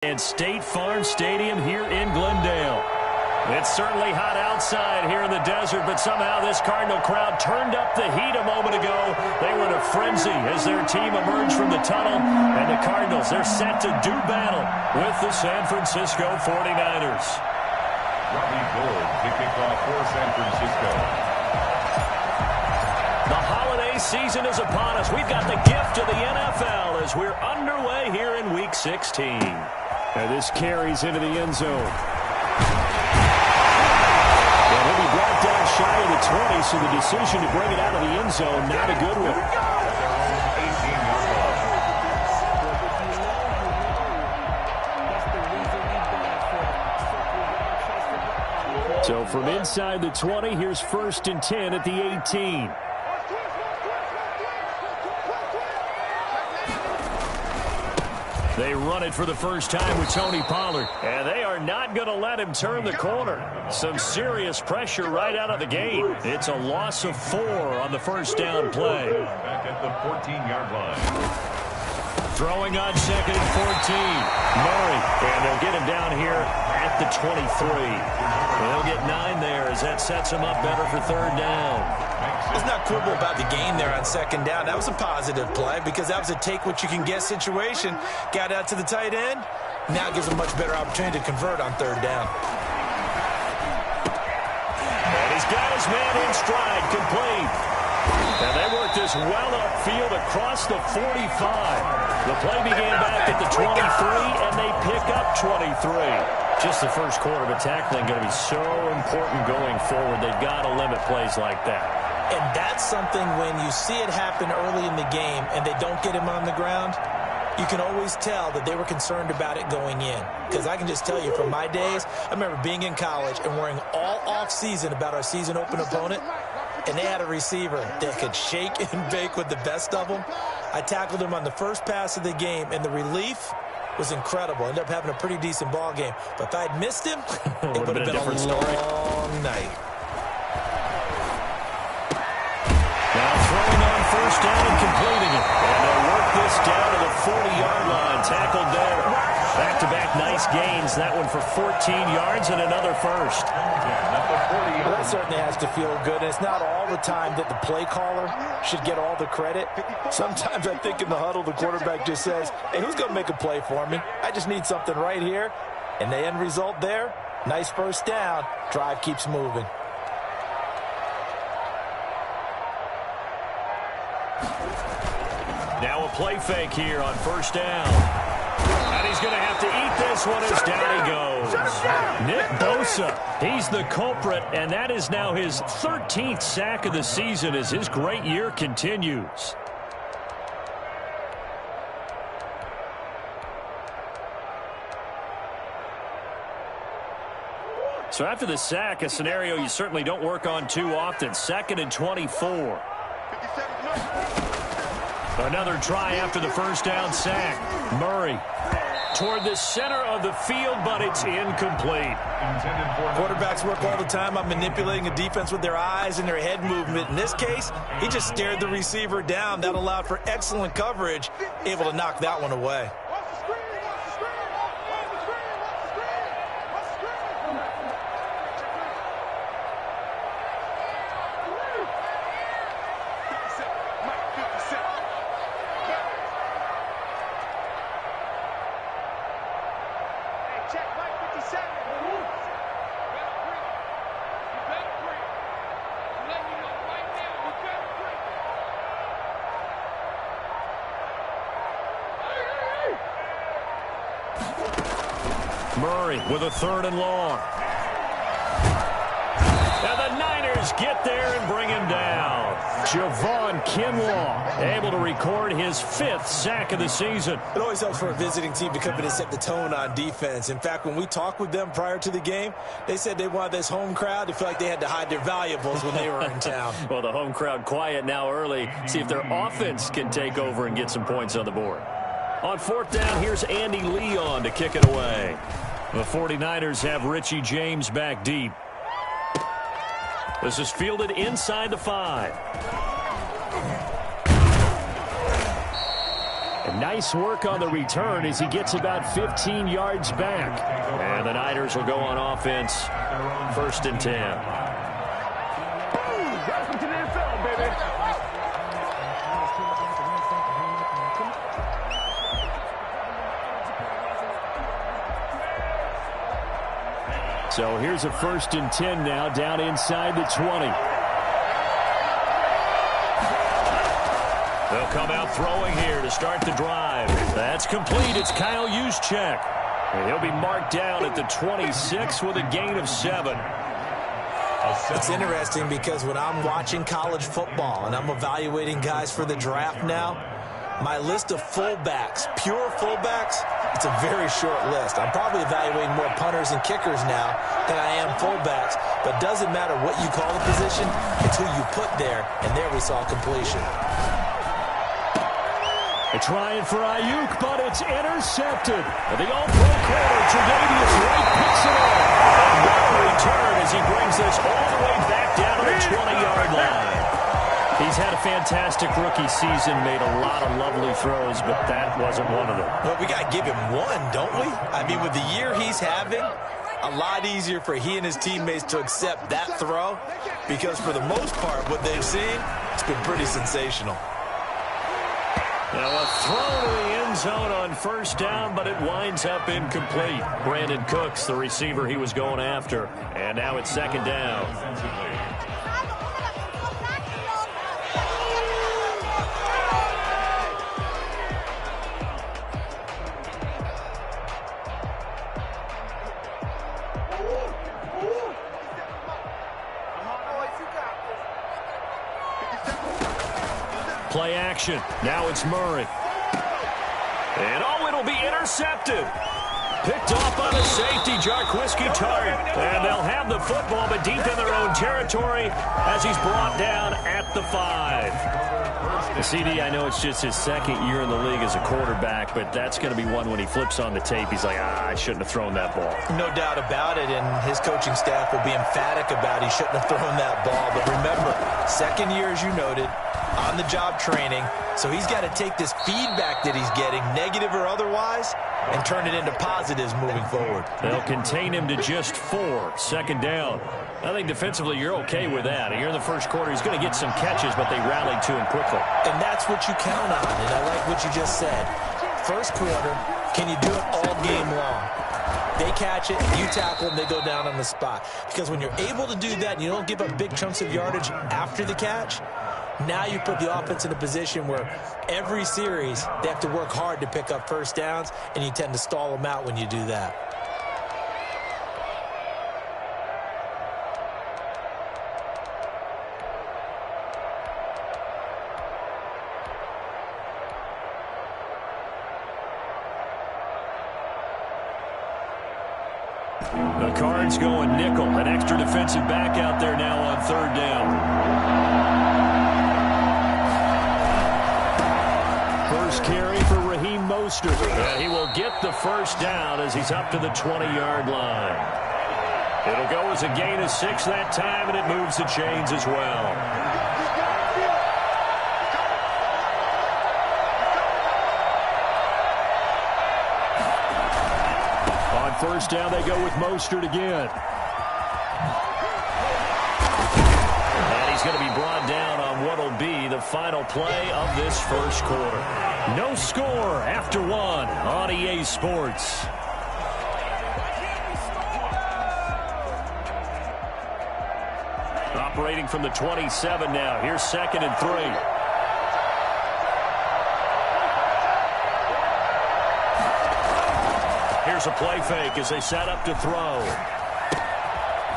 And State Farm Stadium here in Glendale. It's certainly hot outside here in the desert, but somehow this Cardinal crowd turned up the heat a moment ago. They were in a frenzy as their team emerged from the tunnel, and the Cardinals, they're set to do battle with the San Francisco 49ers. Robbie Gould to kick off for San Francisco. The holiday season is upon us. We've got the gift of the NFL as we're underway here in Week 16. And this carries into the end zone. And he'll be brought down shy of the 20, so the decision to bring it out of the end zone, not a good one. So from inside the 20, here's 1st and 10 at the 18. They run it for the first time with Tony Pollard. And they are not going to let him turn the corner. Some serious pressure right out of the gate. It's a loss of 4 on the first down play. Back at the 14-yard line. Throwing on 2nd and 14. Murray. And they'll get him down here at the 23. And they'll get 9 there as that sets him up better for 3rd down. It's not quibble about the game there on 2nd down. That was a positive play because that was a take-what-you-can-get situation. Got out to the tight end. Now it gives a much better opportunity to convert on 3rd down. And he's got his man in stride, complete. And they work this well upfield across the 45. The play began back at the 23, and they pick up 23. Just the first quarter, but tackling going to be so important going forward. They've got to limit plays like that. And that's something when you see it happen early in the game and they don't get him on the ground, you can always tell that they were concerned about it going in. Because I can just tell you from my days, I remember being in college and worrying all off-season about our season open opponent, and they had a receiver that could shake and bake with the best of them. I tackled him on the first pass of the game, and the relief was incredible. Ended up having a pretty decent ball game. But if I'd missed him, it would have been a long night. Now throwing on 1st down and completing it. And they'll work this down to the 40-yard line. Tackled there. Back-to-back nice gains. That one for 14 yards and another first. Well, that certainly has to feel good. And it's not all the time that the play caller should get all the credit. Sometimes I think in the huddle, the quarterback just says, hey, who's going to make a play for me? I just need something right here. And the end result there, nice 1st down. Drive keeps moving. Now a play fake here on 1st down. And he's going to have to eat this one as down he goes. Nick Bosa, he's the culprit, and that is now his 13th sack of the season as his great year continues. So after the sack, a scenario you certainly don't work on too often. 2nd and 24. Another try after the first down sack. Murray toward the center of the field, but it's incomplete. Quarterbacks work all the time on manipulating a defense with their eyes and their head movement. In this case, he just stared the receiver down. That allowed for excellent coverage, able to knock that one away. Murray with a 3rd and long. And the Niners get there and bring him down. Javon Kinlaw able to record his 5th sack of the season. It always helps for a visiting team to come in and set the tone on defense. In fact, when we talked with them prior to the game, they said they wanted this home crowd to feel like they had to hide their valuables when they were in town. Well, the home crowd quiet now early. See if their offense can take over and get some points on the board. On 4th down, here's Andy Leon to kick it away. The 49ers have Richie James back deep. This is fielded inside the 5. And Nice work on the return as he gets about 15 yards back. And the Niners will go on offense, 1st and 10. So here's a 1st and 10 now, down inside the 20. They'll come out throwing here to start the drive. That's complete. It's Kyle Juszczyk. And he'll be marked down at the 26 with a gain of 7. It's interesting because when I'm watching college football and I'm evaluating guys for the draft now, my list of fullbacks, pure fullbacks, it's a very short list. I'm probably evaluating more punters and kickers now than I am fullbacks, but it doesn't matter what you call the position, it's who you put there, and there we saw completion. They're trying for Ayuk, but it's intercepted. The all-pro corner, Tre'Davious White picks it up. And what a return as he brings this all the way back down to the 20-yard line. He's had a fantastic rookie season, made a lot of lovely throws, but that wasn't one of them. Well, we got to give him one, don't we? I mean, with the year he's having, a lot easier for he and his teammates to accept that throw because for the most part, what they've seen, it's been pretty sensational. Now a throw to the end zone on 1st down, but it winds up incomplete. Brandon Cooks, the receiver he was going after. And now it's 2nd down. Play action. Now it's Murray. And it'll be intercepted. Picked off by the safety, Jarquiski Tart. And they'll have the football, but deep in their own territory as he's brought down at the 5. The CD, I know it's just his 2nd year in the league as a quarterback, but that's going to be one when he flips on the tape. He's like, I shouldn't have thrown that ball. No doubt about it, and his coaching staff will be emphatic about he shouldn't have thrown that ball. But remember, 2nd year, as you noted, on-the-job training, so he's got to take this feedback that he's getting, negative or otherwise, and turn it into positives moving forward. They'll contain him to just 4, 2nd down. I think defensively you're okay with that. Here in the 1st quarter, he's going to get some catches, but they rallied to him quickly. And that's what you count on, and I like what you just said. 1st quarter, can you do it all game long? They catch it, you tackle them, they go down on the spot. Because when you're able to do that and you don't give up big chunks of yardage after the catch, now you put the offense in a position where every series they have to work hard to pick up 1st downs, and you tend to stall them out when you do that. The Cards going nickel. An extra defensive back out there now on 3rd down. First carry for Raheem Mostert. And he will get the 1st down as he's up to the 20-yard line. It'll go as a gain of 6 that time, and it moves the chains as well. On 1st down, they go with Mostert again. And he's going to be brought down on what will be the final play of this 1st quarter. No score after 1 on EA Sports. Operating from the 27 now. Here's 2nd and 3. Here's a play fake as they set up to throw.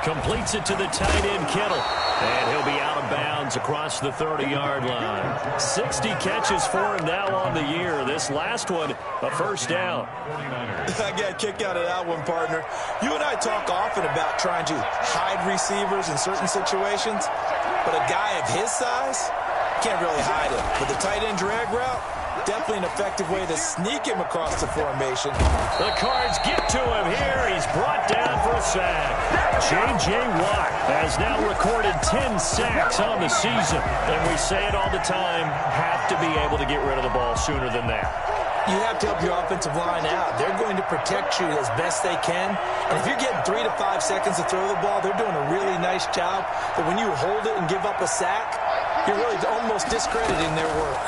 Completes it to the tight end, Kittle. And he'll be out of bounds across the 30-yard line. 60 catches for him now on the year. This last one, a 1st down. I got a kick out of that one, partner. You and I talk often about trying to hide receivers in certain situations, but a guy of his size can't really hide him. But the tight end drag route, definitely an effective way to sneak him across the formation. The Cards get to him here. He's brought down for a sack. J.J. Watt has now recorded 10 sacks on the season. And we say it all the time, have to be able to get rid of the ball sooner than that. You have to help your offensive line out. They're going to protect you as best they can. And if you're getting 3 to 5 seconds to throw the ball, they're doing a really nice job. But when you hold it and give up a sack, you're really almost discrediting their work.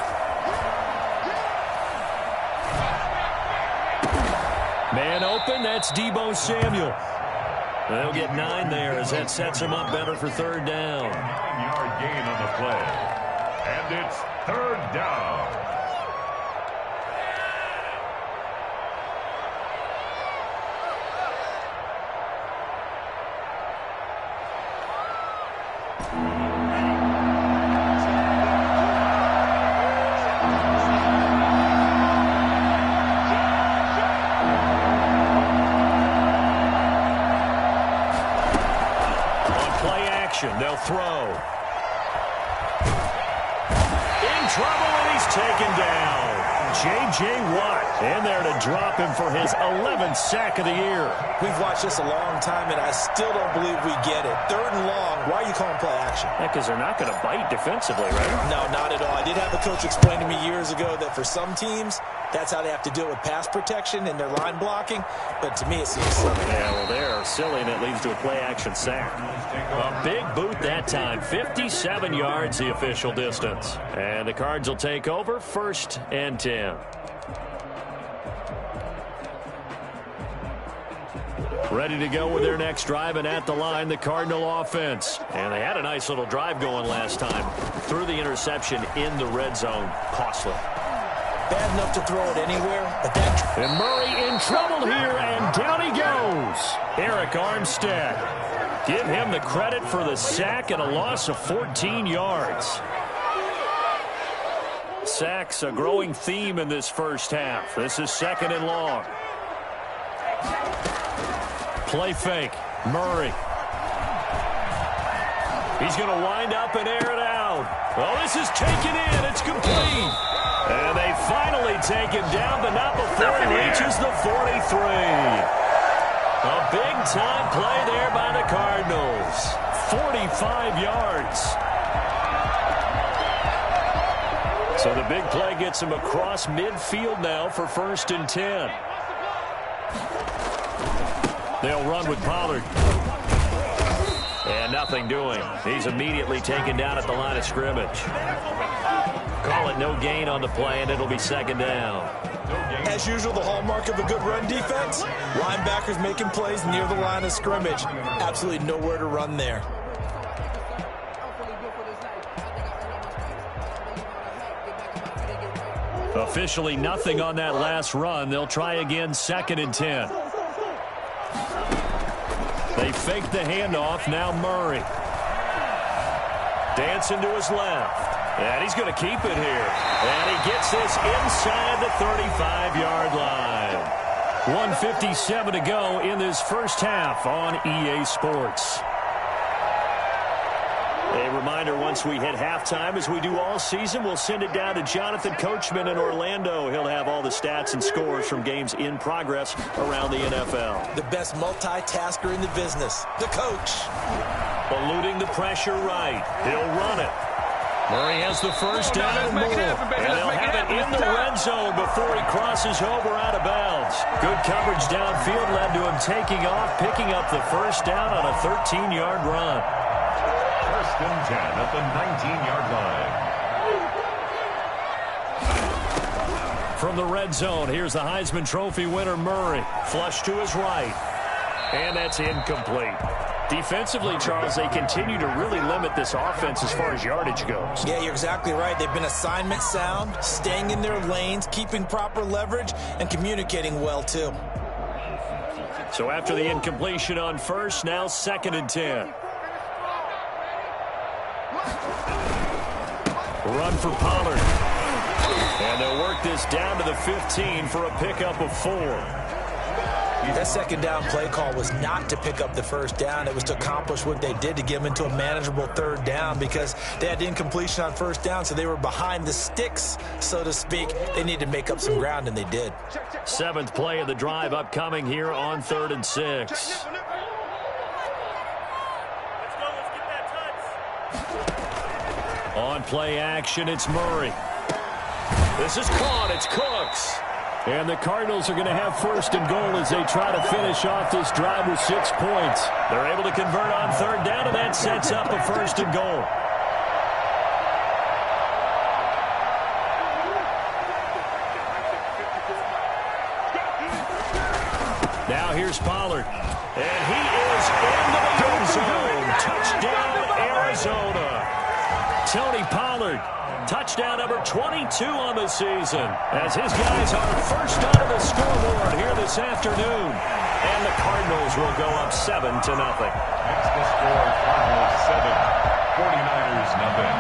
Man open, that's Deebo Samuel. They'll get 9 there as that sets them up better for third down. 9-yard gain on the play. And it's third down. They'll throw. In trouble, and he's taken down. J.J. Watt in there to drop him for his 11th sack of the year. We've watched this a long time, and I still don't believe we get it. Third and long, why are you calling play action? Yeah, because they're not going to bite defensively, right? No, not at all. I did have a coach explain to me years ago that for some teams, that's how they have to deal with pass protection and their line blocking. But to me, it seems silly. Yeah, well, they're silly, and it leads to a play-action sack. A big boot that time. 57 yards, the official distance. And the Cards will take over 1st and 10. Ready to go with their next drive, and at the line, the Cardinal offense. And they had a nice little drive going last time. Threw the interception in the red zone. Costly. Bad enough to throw it anywhere, but that... And Murray in trouble here, and down he goes. Eric Armstead. Give him the credit for the sack and a loss of 14 yards. Sacks, a growing theme in this first half. This is 2nd and long. Play fake. Murray. He's going to wind up and air it out. Well, this is taken in. It's complete. And they finally take him down, but not before he reaches the 43. A big-time play there by the Cardinals. 45 yards. So the big play gets him across midfield now for 1st and 10. They'll run with Pollard. And nothing doing. He's immediately taken down at the line of scrimmage. Call it no gain on the play, and it'll be 2nd down. As usual, the hallmark of a good run defense, linebackers making plays near the line of scrimmage. Absolutely nowhere to run there. Officially nothing on that last run. They'll try again 2nd and 10. They fake the handoff. Now Murray. Dancing to his left. And he's going to keep it here. And he gets this inside the 35-yard line. 1:57 to go in this first half on EA Sports. A reminder, once we hit halftime, as we do all season, we'll send it down to Jonathan Coachman in Orlando. He'll have all the stats and scores from games in progress around the NFL. The best multitasker in the business, the coach. Eluding the pressure right. He'll run it. Murray has the first down and more. And they'll have it in the red zone before he crosses over out of bounds. Good coverage downfield led to him taking off, picking up the first down on a 13-yard run. 1st and 10 at the 19-yard line. From the red zone, here's the Heisman Trophy winner, Murray. Flush to his right. And that's incomplete. Defensively, Charles, they continue to really limit this offense as far as yardage goes. Yeah, you're exactly right. They've been assignment sound, staying in their lanes, keeping proper leverage, and communicating well, too. So after the incompletion on first, now 2nd and 10. Run for Pollard. And they'll work this down to the 15 for a pickup of 4. That 2nd down play call was not to pick up the first down. It was to accomplish what they did, to get them into a manageable 3rd down, because they had incompletion on 1st down, so they were behind the sticks, so to speak. They needed to make up some ground, and they did. 7th play of the drive upcoming here on 3rd and 6. On play action, it's Murray. This is caught. It's Cooks. And the Cardinals are going to have first and goal as they try to finish off this drive with 6 points. They're able to convert on third down, and that sets up a first and goal. Now here's Pollard. And he is into the end zone. Touchdown, Arizona. Tony Pollard. Touchdown number 22 on the season as his guys are first onto the scoreboard here this afternoon. And the Cardinals will go up 7-0. That's the score, Cardinals 7, 49ers nothing.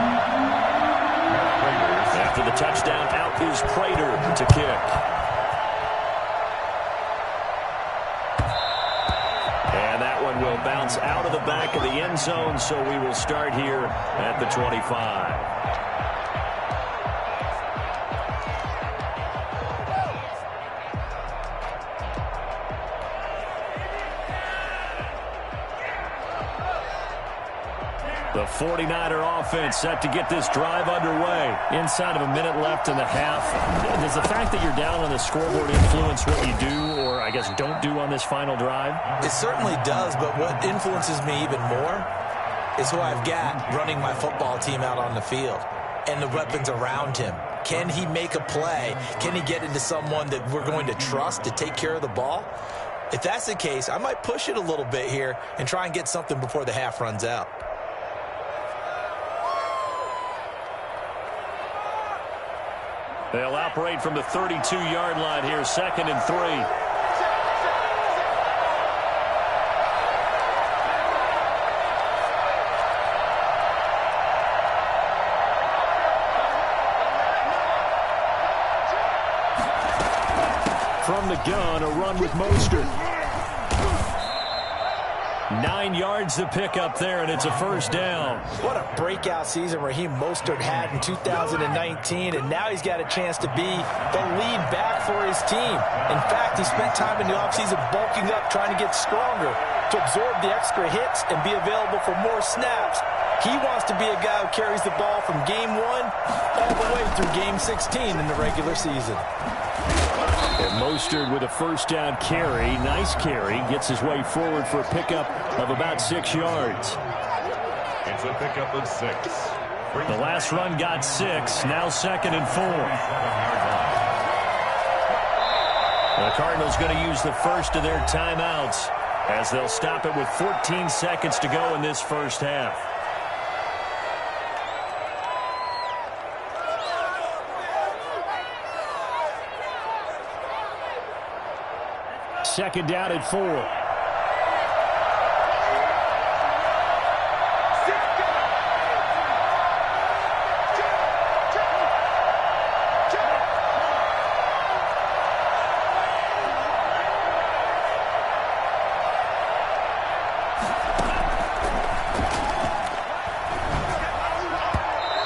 After the touchdown, out is Prater to kick. And that one will bounce out of the back of the end zone, so we will start here at the 25. The 49er offense set to get this drive underway. Inside of a minute left in the half. Does the fact that you're down on the scoreboard influence what you do, or I guess don't do on this final drive? It certainly does, but what influences me even more is who I've got running my football team out on the field and the weapons around him. Can he make a play? Can he get into someone that we're going to trust to take care of the ball? If that's the case, I might push it a little bit here and try and get something before the half runs out. They'll operate from the 32-yard line here, 2nd and 3. From the gun, a run with Mostert. 9 yards to pick up there, and it's a first down. What a breakout season Raheem Mostert had in 2019, and now he's got a chance to be the lead back for his team. In fact, he spent time in the offseason bulking up, trying to get stronger to absorb the extra hits and be available for more snaps. He wants to be a guy who carries the ball from game 1 all the way through game 16 in the regular season. And Mostert with a first down carry. Nice carry. Gets his way forward for a pickup of about 6 yards. It's a pickup of 6. The last run got 6. Now 2nd and 4. The Cardinals going to use the first of their timeouts as they'll stop it with 14 seconds to go in this first half. Second down at 4.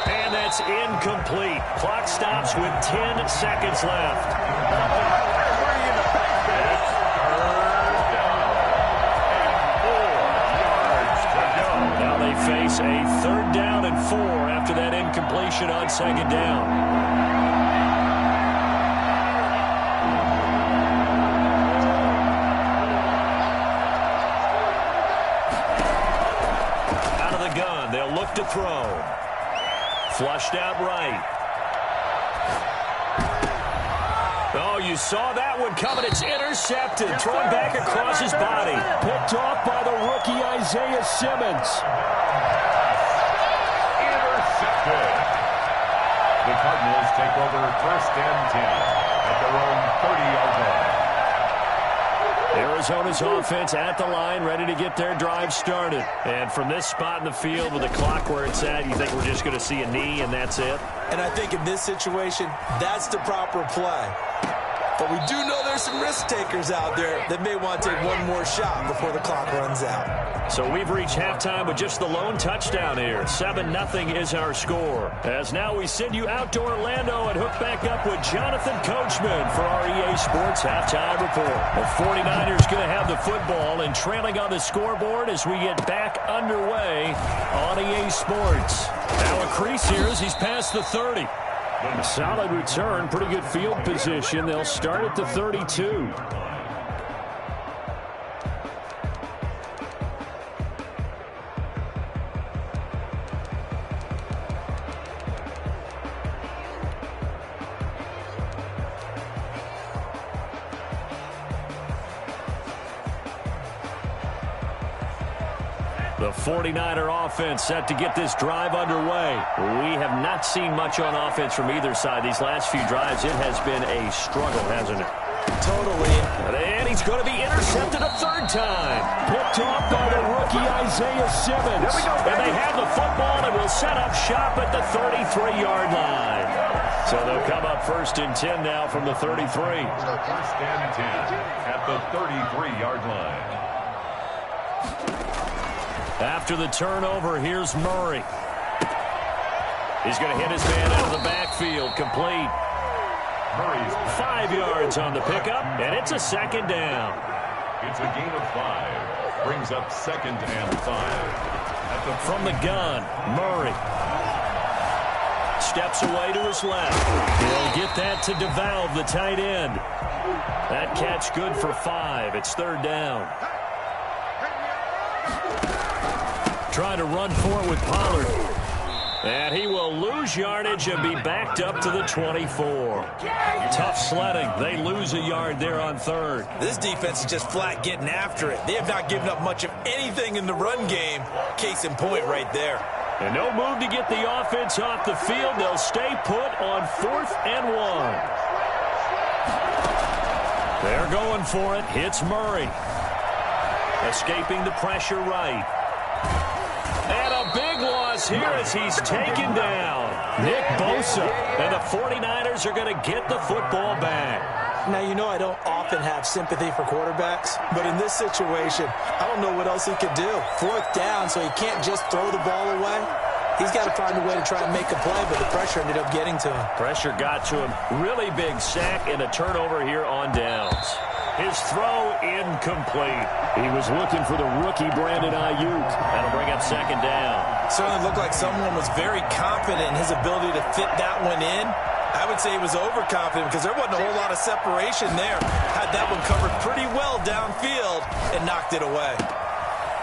And that's incomplete. Clock stops with 10 seconds left. Face a 3rd down and 4 after that incompletion on 2nd down. Out of the gun, they'll look to throw. Flushed out right. Oh, you saw that one coming. It's intercepted. Thrown back across his body. Picked off by the rookie Isaiah Simmons. Intercepted. The Cardinals take over 1st and 10 at their own 30-yard line. Arizona's offense at the line, ready to get their drive started. And from this spot in the field with the clock where it's at, you think we're just going to see a knee and that's it? And I think in this situation, that's the proper play. But we do know there's some risk takers out there that may want to take one more shot before the clock runs out. So we've reached halftime with just the lone touchdown here. 7-0 is our score. As now we send you out to Orlando and hook back up with Jonathan Coachman for our EA Sports Halftime Report. The 49ers going to have the football and trailing on the scoreboard as we get back underway on EA Sports. Now a crease here as he's past the 30. A solid return, pretty good field position. They'll start at the 32. The 49er offense set to get this drive underway. We have not seen much on offense from either side. These last few drives, it has been a struggle, hasn't it? Totally. And he's going to be intercepted a third time. Picked off by the rookie Isaiah Simmons. And they have the football and will set up shop at the 33-yard line. So they'll come up 1st and 10 now from the 33. 1st and 10 at the 33-yard line. After the turnover, here's Murray. He's going to hit his man out of the backfield. Complete. 5 yards on the pickup, and it's a 2nd down. It's a gain of 5. Brings up 2nd and 5. From the gun, Murray. Steps away to his left. He'll get that to DeValve, the tight end. That catch good for 5. It's 3rd down. Trying to run for it with Pollard. And he will lose yardage and be backed up to the 24. Tough sledding. They lose a yard there on 3rd. This defense is just flat getting after it. They have not given up much of anything in the run game. Case in point right there. And no move to get the offense off the field. They'll stay put on 4th and 1. They're going for it. Hits Murray. Escaping the pressure right. And a big loss here as he's taken down. Nick Bosa. And the 49ers are going to get the football back. Now, you know I don't often have sympathy for quarterbacks, but in this situation, I don't know what else he could do. 4th down, so he can't just throw the ball away. He's got to find a way to try and make a play, but the pressure ended up getting to him. Pressure got to him. Really big sack and a turnover here on downs. His throw incomplete. He was looking for the rookie Brandon Ayuk. That'll bring up 2nd down. Certainly looked like someone was very confident in his ability to fit that one in. I would say he was overconfident because there wasn't a whole lot of separation there. Had that one covered pretty well downfield and knocked it away.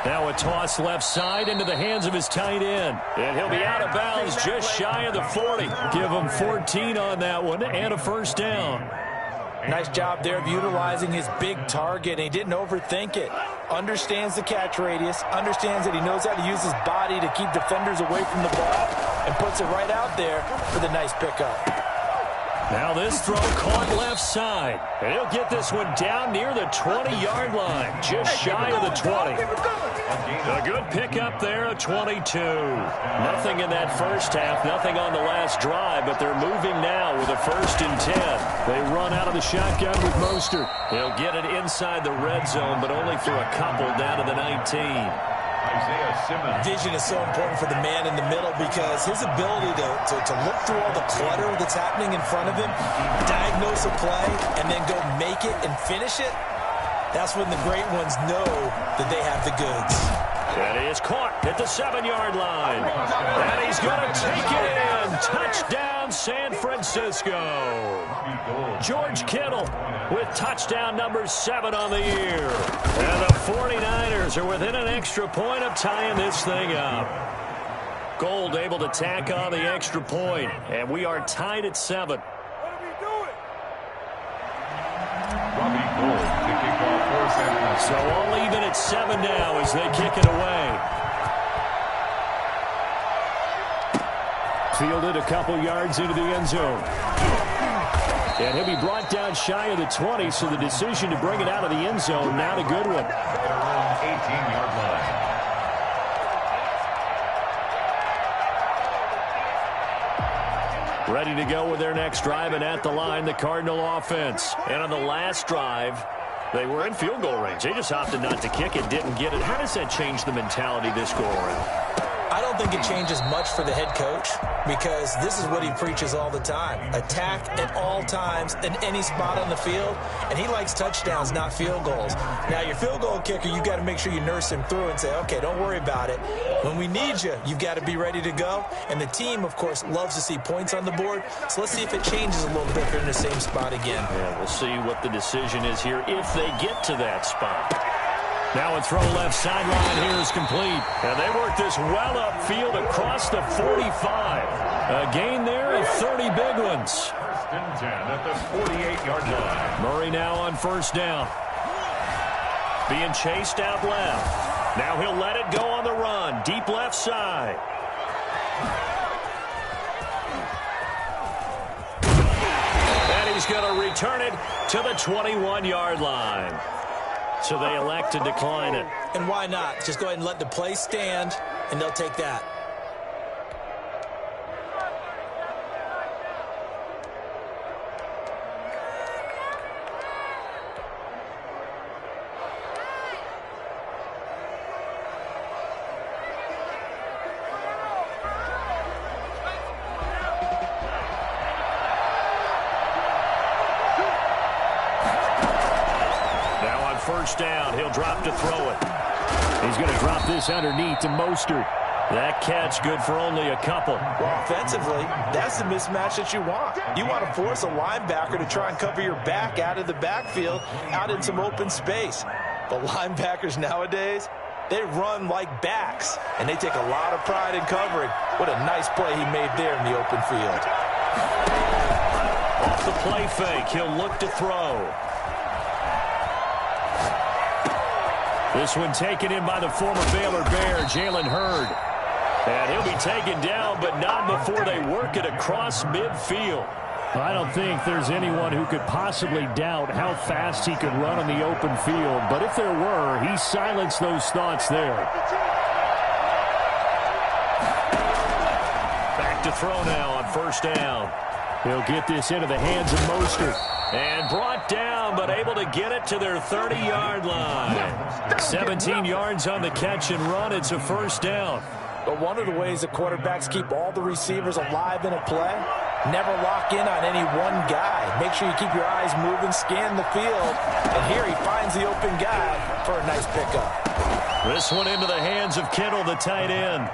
Now a toss left side into the hands of his tight end. And he'll be out of bounds just shy of the 40. Give him 14 on that one and a 1st down. Nice job there of utilizing his big target. And he didn't overthink it. Understands the catch radius. Understands that he knows how to use his body to keep defenders away from the ball. And puts it right out there for the nice pickup. Now this throw caught left side. And he'll get this one down near the 20-yard line. Just shy of the 20. A good pickup there at 22. Nothing in that first half. Nothing on the last drive. But they're moving now with a 1st and 10. They run out of the shotgun with Mostert. He'll get it inside the red zone, but only for a couple down to the 19. Isaiah Simmons. Vision is so important for the man in the middle because his ability to look through all the clutter that's happening in front of him, diagnose a play, and then go make it and finish it, that's when the great ones know that they have the goods. And he is caught at the 7-yard line. And he's going to take it in. Touchdown, San Francisco. George Kittle with touchdown number 7 on the year. And the 49ers are within an extra point of tying this thing up. Gold able to tack on the extra point. And we are tied at 7. So all even at 7 now as they kick it away. Fielded a couple yards into the end zone. And he'll be brought down shy of the 20, so the decision to bring it out of the end zone, not a good one. 18-yard line. Ready to go with their next drive, and at the line, the Cardinal offense. And on the last drive, they were in field goal range. They just opted not to kick it, didn't get it. How does that change the mentality this go around? I don't think it changes much for the head coach because this is what he preaches all the time. Attack at all times in any spot on the field, and he likes touchdowns, not field goals. Now, your field goal kicker, you got to make sure you nurse him through and say, okay, don't worry about it. When we need you, you've got to be ready to go. And the team, of course, loves to see points on the board. So let's see if it changes a little bit if they're in the same spot again. Yeah, we'll see what the decision is here if they get to that spot. Now a throw left sideline here is complete. And they work this well upfield across the 45. A gain there of 30 big ones. First and 10 at the 48-yard line. Murray now on first down. Being chased out left. Now he'll let it go on the run. Deep left side. And he's going to return it to the 21-yard line. So they elect to decline it. And why not? Just go ahead and let the play stand, and they'll take that. First down, he'll drop to throw it. He's going to drop this underneath to Mostert. That catch good for only a couple. Well, offensively, that's the mismatch that you want. You want to force a linebacker to try and cover your back out of the backfield, out in some open space. But linebackers nowadays, they run like backs, and they take a lot of pride in covering. What a nice play he made there in the open field. Off the play fake, he'll look to throw. This one taken in by the former Baylor Bear, Jalen Hurd. And he'll be taken down, but not before they work it across midfield. I don't think there's anyone who could possibly doubt how fast he could run on the open field. But if there were, he silenced those thoughts there. Back to throw now on first down. He'll get this into the hands of Mostert. And brought down, but able to get it to their 30-yard line. 17 yards on the catch and run. It's a first down. But one of the ways that quarterbacks keep all the receivers alive in a play, never lock in on any one guy. Make sure you keep your eyes moving, scan the field. And here he finds the open guy for a nice pickup. This one into the hands of Kittle, the tight end.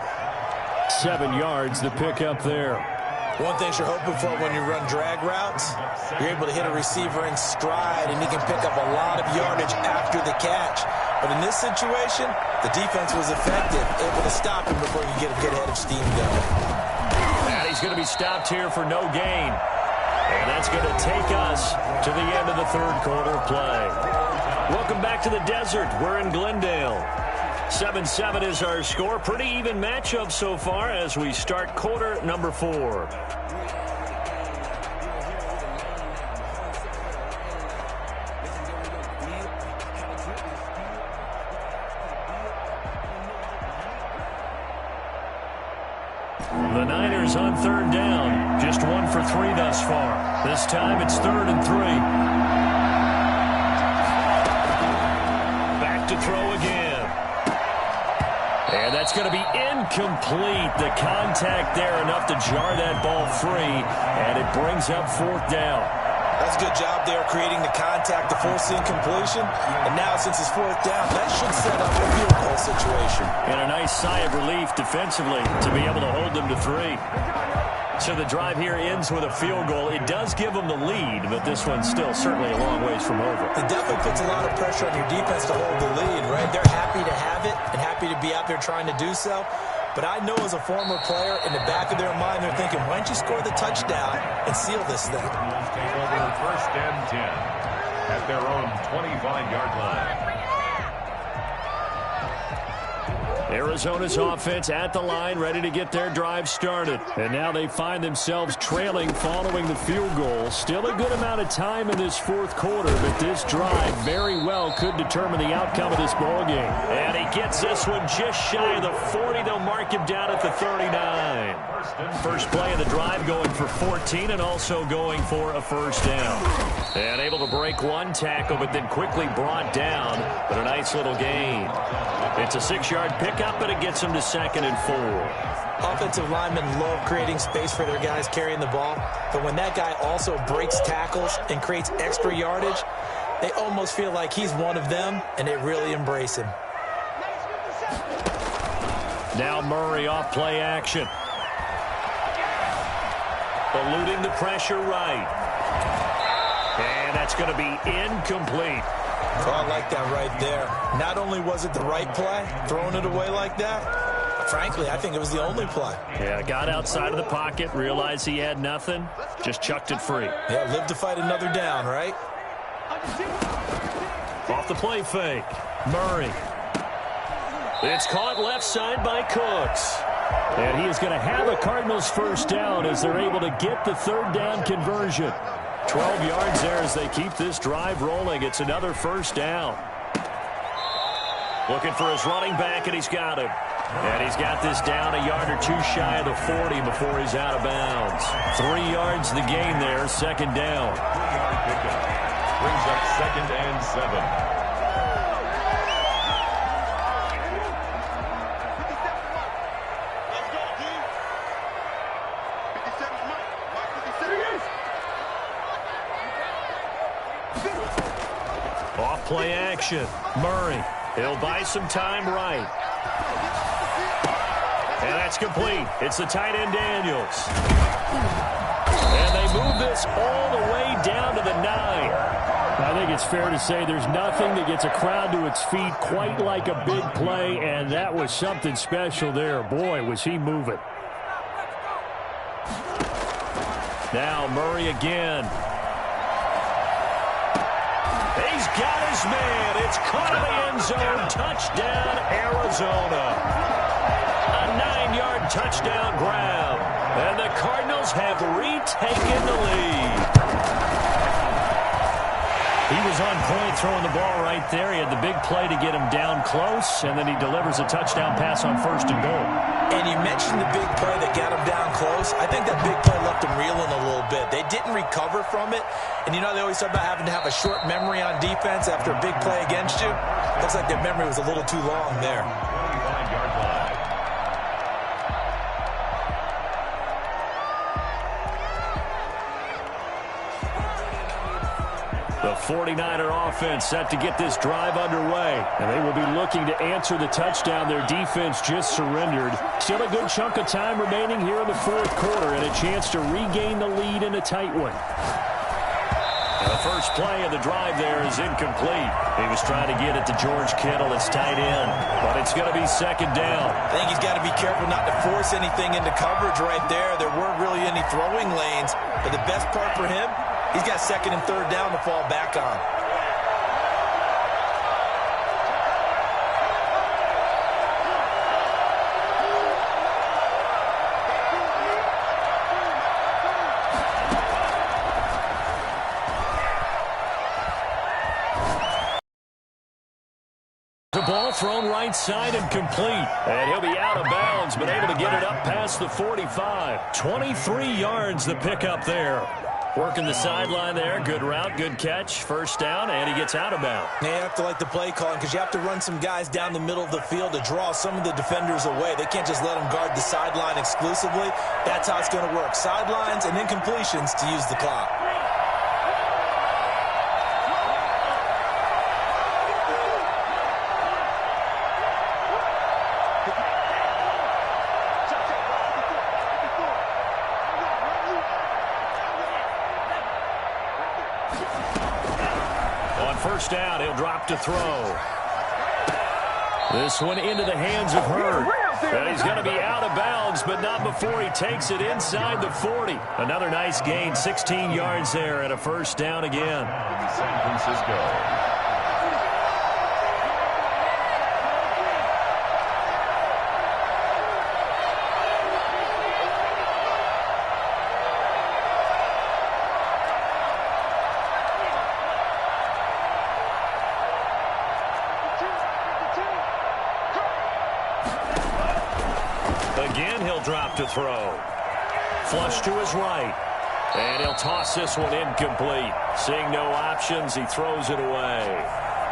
7 yards, the pickup there. One thing you're hoping for when you run drag routes, you're able to hit a receiver in stride, and he can pick up a lot of yardage after the catch. But in this situation, the defense was effective, able to stop him before you get a good head of steam going. And he's going to be stopped here for no gain. And that's going to take us to the end of the third quarter play. Welcome back to the desert. We're in Glendale. 7-7 is our score. Pretty even matchup so far as we start quarter number 4. The Niners on third down. Just 1 for 3 thus far. This time it's 3rd and 3. Back to throw again. And that's going to be incomplete. The contact there enough to jar that ball free, and it brings up 4th down. That's a good job there creating the contact to force the incompletion. And now since it's 4th down, that should set up a field goal situation. And a nice sigh of relief defensively to be able to hold them to 3. So the drive here ends with a field goal. It does give them the lead, but this one's still certainly a long ways from over. It definitely puts a lot of pressure on your defense to hold the lead, right? They're happy to have it and happy to be out there trying to do so. But I know as a former player, in the back of their mind, they're thinking, why don't you score the touchdown and seal this thing? Take over first and 10 at their own 25-yard line. Arizona's offense at the line, ready to get their drive started. And now they find themselves trailing following the field goal. Still a good amount of time in this 4th quarter, but this drive very well could determine the outcome of this ball game. And he gets this one just shy of the 40. They'll mark him down at the 39. First play of the drive going for 14 and also going for a first down. And able to break one tackle, but then quickly brought down. But a nice little gain. It's a 6-yard pickup up, and it gets them to 2nd and 4. Offensive linemen love creating space for their guys carrying the ball, but when that guy also breaks tackles and creates extra yardage, they almost feel like he's one of them, and they really embrace him. Now Murray off play action. Eluding the pressure right. And that's going to be incomplete. Oh, I like that right there. Not only was it the right play, throwing it away like that, frankly, I think it was the only play. Yeah, got outside of the pocket, realized he had nothing, just chucked it free. Yeah, live to fight another down, right? Off the play fake. Murray. It's caught left side by Cooks. And he is going to have a Cardinals first down as they're able to get the 3rd down conversion. 12 yards there as they keep this drive rolling. It's another first down. Looking for his running back, and he's got him. And he's got this down a yard or two shy of the 40 before he's out of bounds. 3 yards the gain there, 2nd down. 3-yard pickup. Brings up 2nd and 7. Off play action. Murray. He'll buy some time right. And that's complete. It's the tight end Daniels. And they move this all the way down to the 9. I think it's fair to say there's nothing that gets a crowd to its feet quite like a big play, and that was something special there. Boy, was he moving. Now Murray again. He's got his man. It's caught in the end zone. Touchdown, Arizona. A 9-yard touchdown grab. And the Cardinals have retaken the lead. He was on point throwing the ball right there. He had the big play to get him down close, and then he delivers a touchdown pass on 1st and goal. And you mentioned the big play that got him down close. I think that big play left him reeling a little bit. They didn't recover from it. And you know they always talk about having to have a short memory on defense after a big play against you. Looks like their memory was a little too long there. 25-yard line. The 49er offense set to get this drive underway. And they will be looking to answer the touchdown their defense just surrendered. Still a good chunk of time remaining here in the 4th quarter and a chance to regain the lead in a tight one. And the first play of the drive there is incomplete. He was trying to get it to George Kittle. It's tight end, but it's going to be 2nd down. I think he's got to be careful not to force anything into coverage right there. There weren't really any throwing lanes, but the best part for him, he's got 2nd and 3rd down to fall back on. The ball thrown right side and complete. And he'll be out of bounds, but able to get it up past the 45. 23 yards the pickup there. Working the sideline there. Good route, good catch. First down, and he gets out of bounds. You have to like the play calling because you have to run some guys down the middle of the field to draw some of the defenders away. They can't just let them guard the sideline exclusively. That's how it's going to work. Sidelines and then completions to use the clock. First down, he'll drop to throw. This one into the hands of Hurd. And he's going to be out of bounds, but not before he takes it inside the 40. Another nice gain, 16 yards there, and a first down again. San Francisco. Again, he'll drop to throw. Flush to his right. And he'll toss this one incomplete. Seeing no options, he throws it away.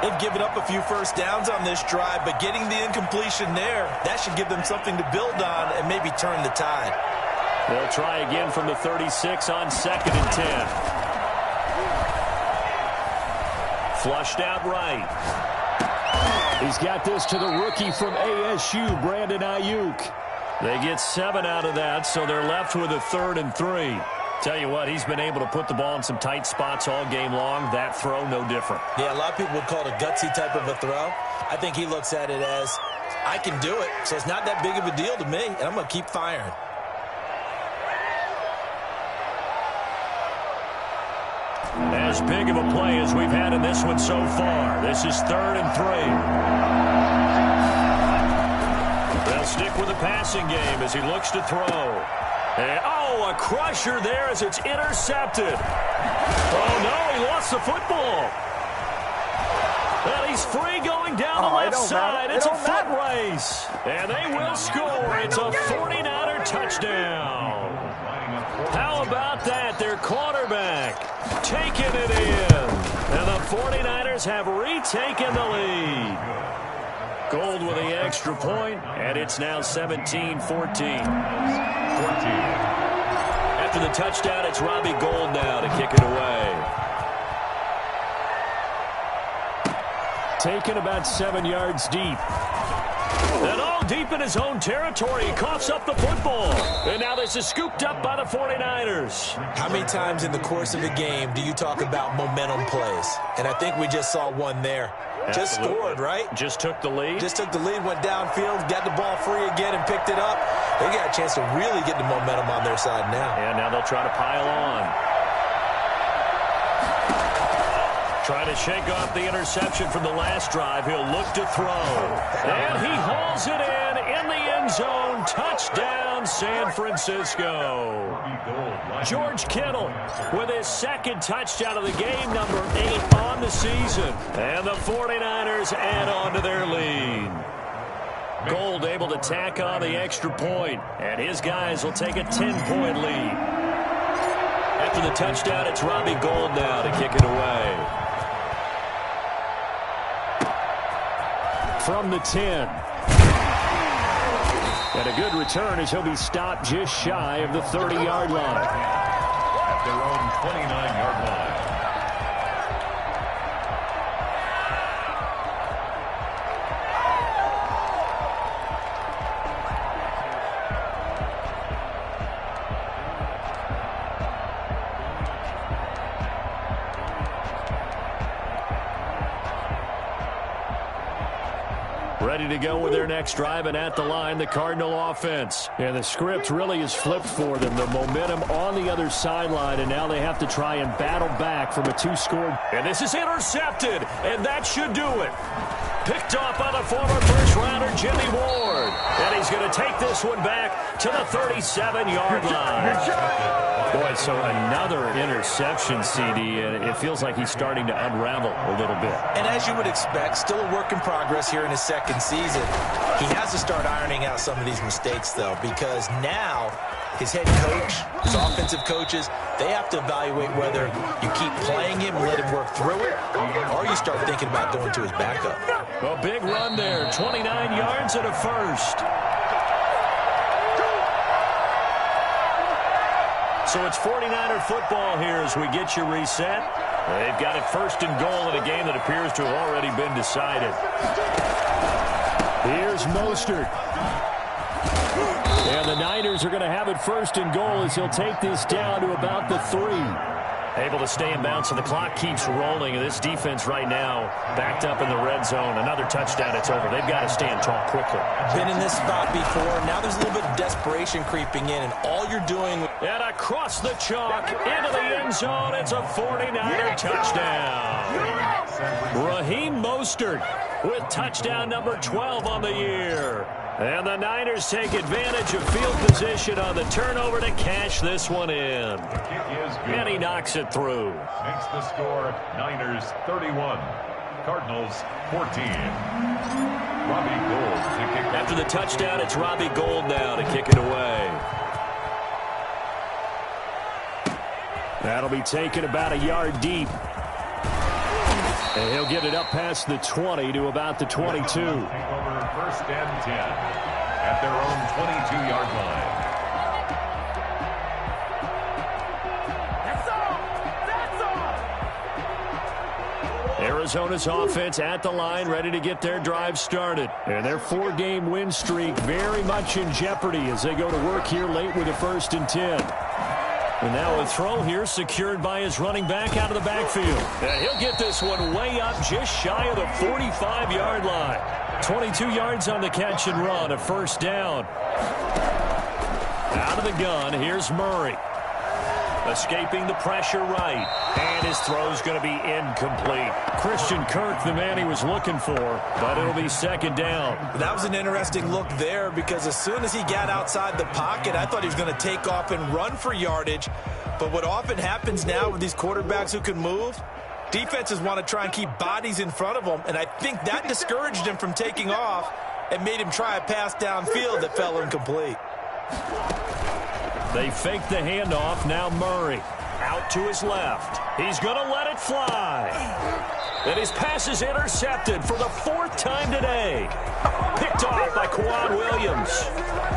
They've given up a few first downs on this drive, but getting the incompletion there, that should give them something to build on and maybe turn the tide. They'll try again from the 36 on 2nd and 10. Flushed out right. He's got this to the rookie from ASU, Brandon Ayuk. They get 7 out of that, so they're left with a 3rd and 3. Tell you what, he's been able to put the ball in some tight spots all game long. That throw, no different. Yeah, a lot of people would call it a gutsy type of a throw. I think he looks at it as, I can do it, so it's not that big of a deal to me, and I'm going to keep firing. As big of a play as we've had in this one so far. This is 3rd and 3. They'll stick with the passing game as he looks to throw. And, a crusher there as it's intercepted. Oh, no, he lost the football. Well, he's free going down the left side. It's a foot race. And they will score. It's a 49er touchdown. How about that? Their quarterback taking it in. And the 49ers have retaken the lead. Gold with the extra point, and it's now 17-14. After the touchdown, it's Robbie Gould now to kick it away. Taken about 7 yards deep. And all deep in his own territory. He coughs up the football. And now this is scooped up by the 49ers. How many times in the course of a game do you talk about momentum plays? And I think we just saw one there. Just scored, right? Just took the lead. Just took the lead, went downfield, got the ball free again, and picked it up. They got a chance to really get the momentum on their side now. And now they'll try to pile on. Trying to shake off the interception from the last drive. He'll look to throw. And he hauls it in the end zone. Touchdown, San Francisco. George Kittle with his 2nd touchdown of the game, number 8 on the season. And the 49ers add on to their lead. Gould able to tack on the extra point, and his guys will take a 10-point lead. After the touchdown, it's Robbie Gould now to kick it away. From the 10. And a good return as he'll be stopped just shy of the 30-yard line. At their own 29-yard line. Ready to go with their next drive, and at the line, the Cardinal offense. And the script really is flipped for them. The momentum on the other sideline, and now they have to try and battle back from a 2-score. And this is intercepted, and that should do it. Picked off by the former first-rounder Jimmy Ward. And he's going to take this one back to the 37-yard line. Boy, so another interception, CD, and it feels like he's starting to unravel a little bit. And as you would expect, still a work in progress here in his 2nd season. He has to start ironing out some of these mistakes, though, because now his head coach, his offensive coaches, they have to evaluate whether you keep playing him and let him work through it, or you start thinking about going to his backup. A big run there, 29 yards and a first. So it's 49er football here as we get you reset. They've got it 1st and goal in a game that appears to have already been decided. Here's Mostert. And the Niners are going to have it 1st and goal as he'll take this down to about the 3. Able to stay in bounds, so the clock keeps rolling. And this defense right now backed up in the red zone. Another touchdown, it's over. They've got to stand tall quickly. Been in this spot before. Now there's a little bit of desperation creeping in, and all you're doing... And across the chalk, into the end zone, it's a 49er touchdown. Raheem Mostert with touchdown number 12 on the year. And the Niners take advantage of field position on the turnover to cash this one in. And he knocks it through. Makes the score Niners 31, Cardinals 14. Robbie Gould to kick. After the touchdown, it's Robbie Gould now to kick it away. That'll be taken about a yard deep. And he'll get it up past the 20 to about the 22. Take over 1st and 10 at their own 22-yard line. Arizona's offense at the line, ready to get their drive started. And their 4-game win streak very much in jeopardy as they go to work here late with a 1st and 10. And now a throw here secured by his running back out of the backfield. And he'll get this one way up just shy of the 45-yard line. 22 yards on the catch and run, a 1st down. Out of the gun, here's Murray. Escaping the pressure right. And his throw's going to be incomplete. Christian Kirk, the man he was looking for, but it'll be 2nd down. That was an interesting look there because as soon as he got outside the pocket, I thought he was going to take off and run for yardage. But what often happens now with these quarterbacks who can move, defenses want to try and keep bodies in front of them, and I think that discouraged him from taking off and made him try a pass downfield that fell incomplete. They fake the handoff. Now Murray out to his left. He's going to let it fly. And his pass is intercepted for the 4th time today. Picked off by Quan Williams.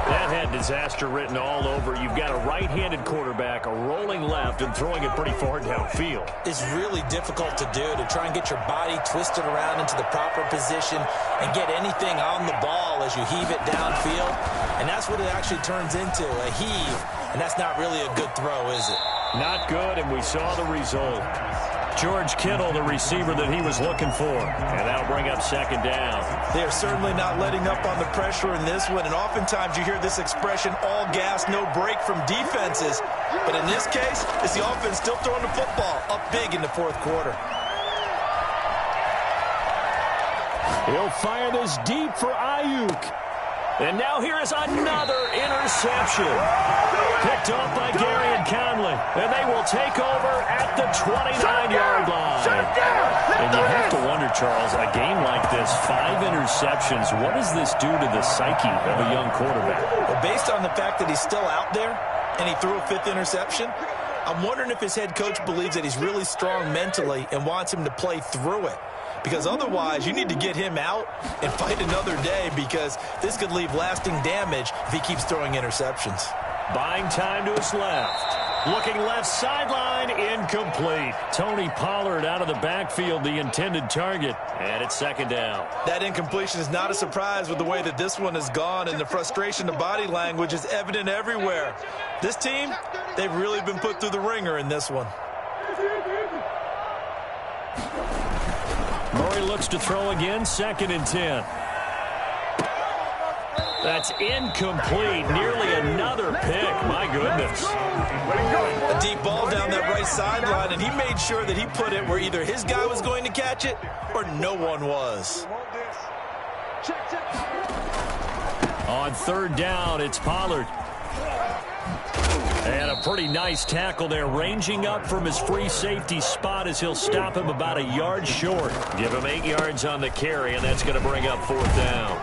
That had disaster written all over. You've got a right-handed quarterback, a rolling left, and throwing it pretty far downfield. It's really difficult to do, to try and get your body twisted around into the proper position and get anything on the ball as you heave it downfield. And that's what it actually turns into, a heave. And that's not really a good throw, is it? Not good, and we saw the result. George Kittle, the receiver that he was looking for. And that'll bring up 2nd down. They're certainly not letting up on the pressure in this one. And oftentimes you hear this expression, all gas, no break from defenses. But in this case, it's the offense still throwing the football up big in the 4th quarter. He'll fire this deep for Ayuk. And now here is another interception. Picked off by Gary and Conley. And they will take over at the 29-yard line. And you have to wonder, Charles, a game like this, 5 interceptions, what does this do to the psyche of a young quarterback? Well, based on the fact that he's still out there and he threw a 5th interception, I'm wondering if his head coach believes that he's really strong mentally and wants him to play through it. Because otherwise, you need to get him out and fight another day because this could leave lasting damage if he keeps throwing interceptions. Buying time to his left. Looking left sideline, incomplete. Tony Pollard out of the backfield, the intended target. And it's 2nd down. That incompletion is not a surprise with the way that this one has gone, and the frustration of body language is evident everywhere. This team, they've really been put through the ringer in this one. Murray looks to throw again, 2nd and 10. That's incomplete. Nearly another pick. My goodness. A deep ball down that right sideline, and he made sure that he put it where either his guy was going to catch it or no one was. On 3rd down, it's Pollard. And a pretty nice tackle there, ranging up from his free safety spot as he'll stop him about a yard short. Give him 8 yards on the carry, and that's going to bring up 4th down.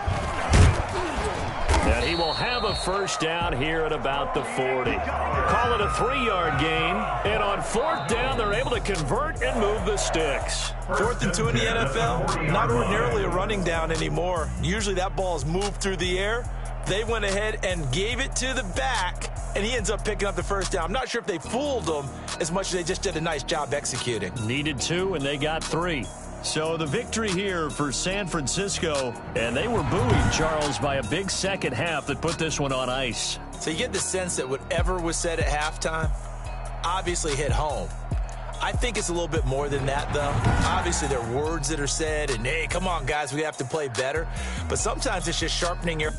And he will have a 1st down here at about the 40. Call it a 3-yard gain. And on 4th down, they're able to convert and move the sticks. 4th and 2 in the NFL, not ordinarily a running down anymore. Usually that ball is moved through the air. They went ahead and gave it to the back, and he ends up picking up the 1st down. I'm not sure if they fooled him as much as they just did a nice job executing. Needed 2, and they got 3. So the victory here for San Francisco, and they were buoyed, Charles, by a big second half that put this one on ice. So you get the sense that whatever was said at halftime obviously hit home. I think it's a little bit more than that, though. Obviously, there are words that are said, and, hey, come on, guys, we have to play better. But sometimes it's just sharpening your